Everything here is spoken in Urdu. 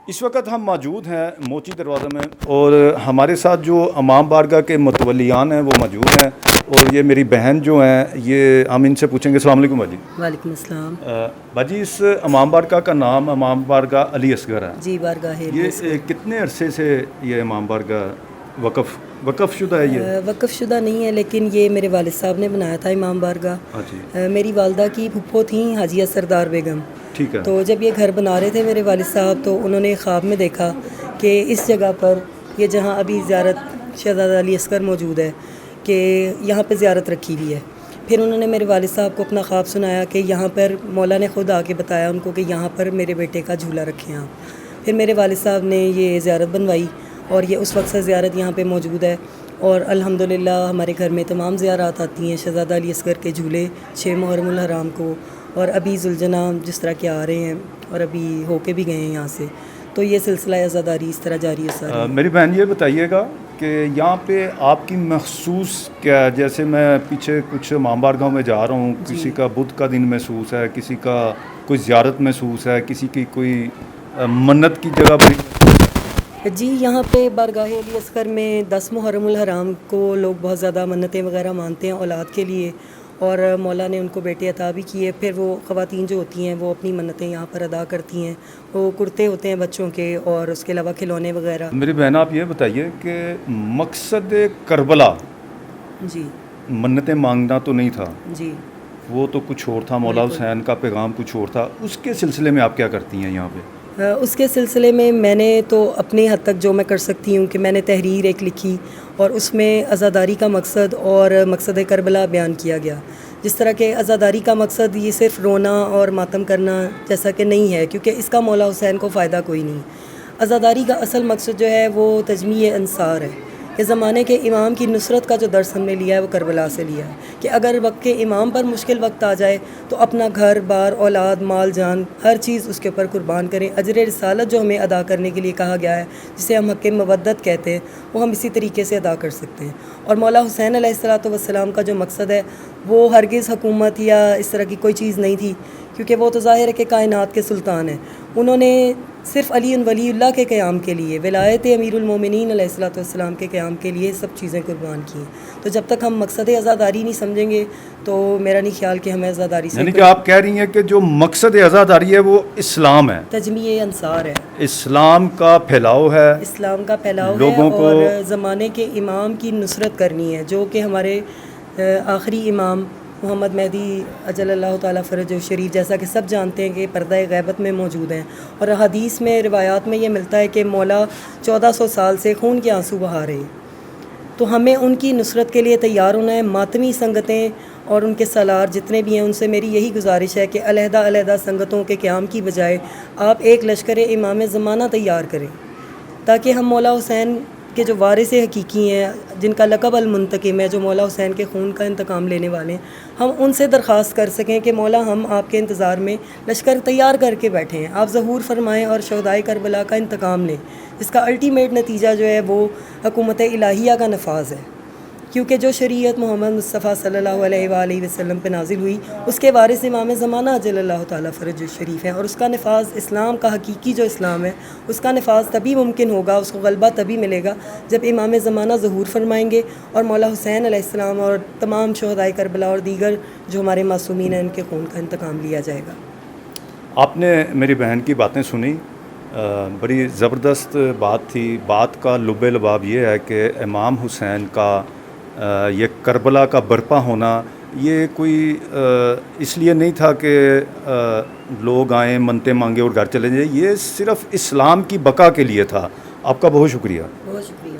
اس وقت ہم موجود ہیں موچی دروازہ میں اور ہمارے ساتھ جو امام بارگاہ کے متولیان ہیں وہ موجود ہیں اور یہ میری بہن جو ہیں یہ ہم ان سے پوچھیں گے. السلام علیکم باجی. وعلیکم السلام. باجی اس امام بارگاہ کا نام امام بارگاہ علی اصغر ہے. جی بارگاہ ہے. یہ کتنے عرصے سے یہ امام بارگاہ وقف شدہ ہے؟ یہ وقف شدہ نہیں ہے لیکن یہ میرے والد صاحب نے بنایا تھا امام بارگاہ. میری والدہ کی پھپھو تھیں حاجیہ سردار بیگم. ٹھیک ہے. تو جب یہ گھر بنا رہے تھے میرے والد صاحب تو انہوں نے خواب میں دیکھا کہ اس جگہ پر یہ جہاں ابھی زیارت شہزادہ علی اصغر موجود ہے کہ یہاں پہ زیارت رکھی ہوئی ہے. پھر انہوں نے میرے والد صاحب کو اپنا خواب سنایا کہ یہاں پر مولا نے خود آ کے بتایا ان کو کہ یہاں پر میرے بیٹے کا جھولا رکھیں آپ. پھر میرے والد صاحب نے یہ زیارت بنوائی اور یہ اس وقت سے زیارت یہاں پہ موجود ہے اور الحمدللہ ہمارے گھر میں تمام زیارات آتی ہیں. شہزادہ علی اصغر کے جھولے 6 محرم الحرام کو اور ابھی ذوالجناح جس طرح کے آ رہے ہیں اور ابھی ہو کے بھی گئے ہیں یہاں سے. تو یہ سلسلہ عزاداری اس طرح جاری ہے. میری بہن یہ بتائیے گا کہ یہاں پہ آپ کی مخصوص کیا، جیسے میں پیچھے کچھ امام بارگاہوں میں جا رہا ہوں، کسی کا بدھ کا دن محسوس ہے، کسی کا کوئی زیارت محسوس ہے، کسی کی کوئی منت کی جگہ پر. جی یہاں پہ بارگاہ علی اصغر میں 10 محرم الحرام کو لوگ بہت زیادہ منتیں وغیرہ مانتے ہیں اولاد کے لیے اور مولا نے ان کو بیٹے عطا بھی کیے. پھر وہ خواتین جو ہوتی ہیں وہ اپنی منتیں یہاں پر ادا کرتی ہیں. وہ کرتے ہوتے ہیں بچوں کے اور اس کے علاوہ کھلونے وغیرہ. میری بہن آپ یہ بتائیے کہ مقصد کربلا جی منتیں مانگنا تو نہیں تھا، جی وہ تو کچھ اور تھا، مولا حسین کا پیغام کچھ اور تھا. اس کے سلسلے میں آپ کیا کرتی ہیں یہاں پہ؟ اس کے سلسلے میں نے تو اپنی حد تک جو میں کر سکتی ہوں کہ میں نے تحریر ایک لکھی اور اس میں عزاداری کا مقصد اور مقصد کربلا بیان کیا گیا. جس طرح کہ عزاداری کا مقصد یہ صرف رونا اور ماتم کرنا جیسا کہ نہیں ہے، کیونکہ اس کا مولا حسین کو فائدہ کوئی نہیں. عزاداری کا اصل مقصد جو ہے وہ تجمیع انصار ہے. اس زمانے کے امام کی نصرت کا جو درس ہم نے لیا ہے وہ کربلا سے لیا ہے کہ اگر وقت کے امام پر مشکل وقت آ جائے تو اپنا گھر بار اولاد مال جان ہر چیز اس کے اوپر قربان کریں. اجر رسالت جو ہمیں ادا کرنے کے لیے کہا گیا ہے جسے ہم حق مودت کہتے ہیں وہ ہم اسی طریقے سے ادا کر سکتے ہیں. اور مولا حسین علیہ السلام کا جو مقصد ہے وہ ہرگز حکومت یا اس طرح کی کوئی چیز نہیں تھی، کیونکہ وہ تو ظاہر ہے کہ کائنات کے سلطان ہیں. انہوں نے صرف علی ولی اللہ کے قیام کے لیے، ولایت امیر المومنین علیہ السلام کے قیام کے لیے سب چیزیں قربان کی ہیں. تو جب تک ہم مقصد عزاداری نہیں سمجھیں گے تو میرا نہیں خیال کہ ہمیں عزاداری سے، یعنی کہ آپ کہہ رہی ہیں کہ جو مقصد عزاداری ہے وہ اسلام ہے، تجمیع انصار ہے، اسلام کا پھیلاؤ ہے، اسلام کا پھیلاؤ لوگوں ہے کو اور زمانے کے امام کی نصرت کرنی ہے جو کہ ہمارے آخری امام محمد مہدی اجل اللہ تعالیٰ فرج شریف، جیسا کہ سب جانتے ہیں کہ پردہ غیبت میں موجود ہیں. اور حدیث میں روایات میں یہ ملتا ہے کہ مولا 1400 سال سے خون کے آنسو بہا رہے. تو ہمیں ان کی نصرت کے لیے تیار ہونا ہے. ماتمی سنگتیں اور ان کے سالار جتنے بھی ہیں ان سے میری یہی گزارش ہے کہ علیحدہ علیحدہ سنگتوں کے قیام کی بجائے آپ ایک لشکر امام زمانہ تیار کریں تاکہ ہم مولا حسین کے جو وارث حقیقی ہیں جن کا لقب المنتقم ہے، جو مولا حسین کے خون کا انتقام لینے والے ہیں، ہم ان سے درخواست کر سکیں کہ مولا ہم آپ کے انتظار میں لشکر تیار کر کے بیٹھے ہیں، آپ ظہور فرمائیں اور شہدائے کربلا کا انتقام لیں. اس کا الٹیمیٹ نتیجہ جو ہے وہ حکومت الہیہ کا نفاذ ہے، کیونکہ جو شریعت محمد مصطفیٰ صلی اللہ علیہ وآلہ وسلم پہ نازل ہوئی اس کے وارث امام زمانہ اجل اللہ تعالیٰ فرج شریف ہیں. اور اس کا نفاذ اسلام کا حقیقی جو اسلام ہے اس کا نفاذ تبھی ممکن ہوگا، اس کو غلبہ تبھی ملے گا جب امام زمانہ ظہور فرمائیں گے اور مولا حسین علیہ السلام اور تمام شہدائے کربلا اور دیگر جو ہمارے معصومین ہیں ان کے خون کا انتقام لیا جائے گا. آپ نے میری بہن کی باتیں سنی، بڑی زبردست بات تھی. بات کا لب لباب یہ ہے کہ امام حسین کا یہ کربلا کا برپا ہونا یہ کوئی اس لیے نہیں تھا کہ لوگ آئیں منتیں مانگے اور گھر چلے جائیں، یہ صرف اسلام کی بقا کے لیے تھا. آپ کا بہت شکریہ. بہت شکریہ.